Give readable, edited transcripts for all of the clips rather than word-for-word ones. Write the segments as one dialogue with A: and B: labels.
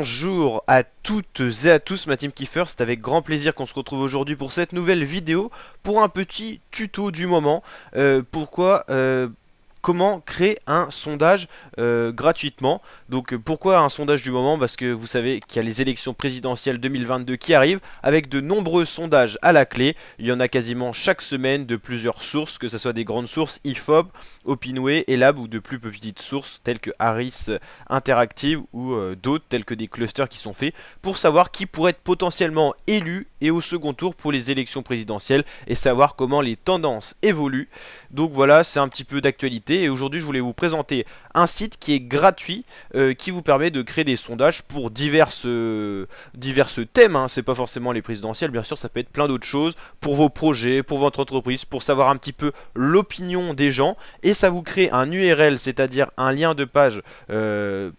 A: Bonjour à toutes et à tous, ma team Kiefer, c'est avec grand plaisir qu'on se retrouve aujourd'hui pour cette nouvelle vidéo, pour un petit tuto du moment. Comment créer un sondage gratuitement. Donc pourquoi un sondage du moment? Parce que vous savez qu'il y a les élections présidentielles 2022 qui arrivent, avec de nombreux sondages à la clé. Il y en a quasiment chaque semaine de plusieurs sources, que ce soit des grandes sources IFOP, Opinway, Elab, ou de plus petites sources telles que Harris Interactive ou d'autres tels que des clusters qui sont faits pour savoir qui pourrait être potentiellement élu et au second tour pour les élections présidentielles et savoir comment les tendances évoluent. Donc voilà, c'est un petit peu d'actualité et aujourd'hui je voulais vous présenter un site qui est gratuit qui vous permet de créer des sondages pour diverses thèmes, hein. C'est pas forcément les présidentielles, bien sûr, ça peut être plein d'autres choses pour vos projets, pour votre entreprise, pour savoir un petit peu l'opinion des gens, et ça vous crée un URL, c'est-à-dire un lien de page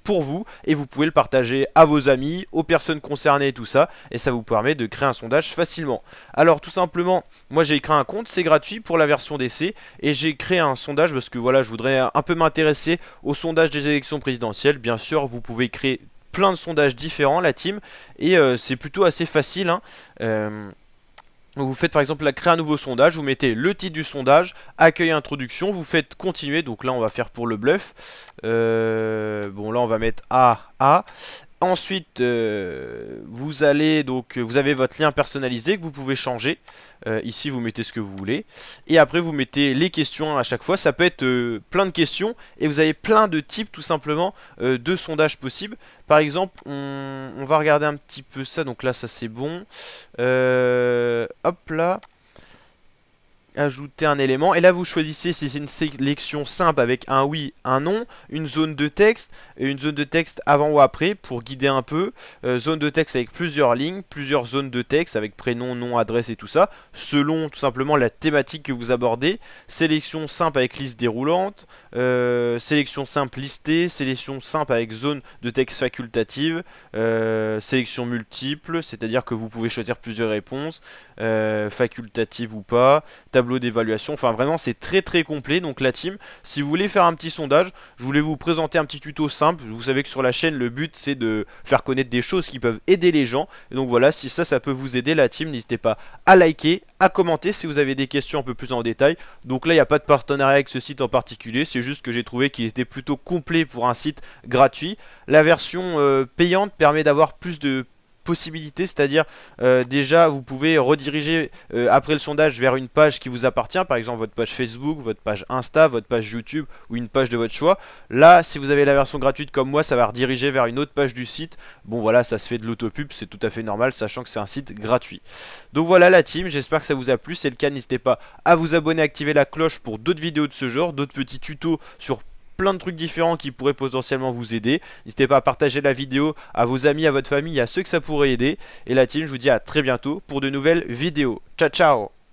A: pour vous, et vous pouvez le partager à vos amis, aux personnes concernées et tout ça, et ça vous permet de créer un sondage facilement. Alors tout simplement, moi j'ai créé un compte, c'est gratuit pour la version d'essai, et j'ai créé un sondage parce que voilà, je voudrais un peu m'intéresser au sondage des élections présidentielles. Bien sûr, vous pouvez créer plein de sondages différents, la team, et c'est plutôt assez facile, hein. Vous faites par exemple créer un nouveau sondage, vous mettez le titre du sondage, accueil introduction, vous faites continuer, donc là on va faire pour le bluff. Bon là on va mettre A. Ensuite, vous avez votre lien personnalisé que vous pouvez changer. Ici, vous mettez ce que vous voulez. Et après, vous mettez les questions à chaque fois. Ça peut être plein de questions. Et vous avez plein de types, tout simplement, de sondages possibles. Par exemple, on va regarder un petit peu ça. Donc là, ça c'est bon. Hop là. Ajouter un élément, et là vous choisissez si c'est une sélection simple avec un oui, un non, une zone de texte, et une zone de texte avant ou après pour guider un peu, zone de texte avec plusieurs lignes, plusieurs zones de texte avec prénom, nom, adresse et tout ça, selon tout simplement la thématique que vous abordez, sélection simple avec liste déroulante, sélection simple listée, sélection simple avec zone de texte facultative, sélection multiple, c'est-à-dire que vous pouvez choisir plusieurs réponses, facultative ou pas, tableau d'évaluation, enfin vraiment c'est très très complet. Donc la team, si vous voulez faire un petit sondage, je voulais vous présenter un petit tuto simple. Vous savez que sur la chaîne le but c'est de faire connaître des choses qui peuvent aider les gens, et donc voilà, si ça peut vous aider la team, n'hésitez pas à liker, à commenter si vous avez des questions un peu plus en détail. Donc là il n'y a pas de partenariat avec ce site en particulier, c'est juste que j'ai trouvé qu'il était plutôt complet pour un site gratuit. La version payante permet d'avoir plus de possibilités, c'est-à-dire déjà vous pouvez rediriger après le sondage vers une page qui vous appartient, par exemple votre page Facebook, votre page Insta, votre page YouTube ou une page de votre choix. Là, si vous avez la version gratuite comme moi, ça va rediriger vers une autre page du site. Bon voilà, ça se fait de l'autopub, c'est tout à fait normal, sachant que c'est un site gratuit. Donc voilà la team, j'espère que ça vous a plu. Si c'est le cas, n'hésitez pas à vous abonner, activer la cloche pour d'autres vidéos de ce genre, d'autres petits tutos sur plein de trucs différents qui pourraient potentiellement vous aider. N'hésitez pas à partager la vidéo à vos amis, à votre famille, à ceux que ça pourrait aider. Et la team, je vous dis à très bientôt pour de nouvelles vidéos. Ciao ciao.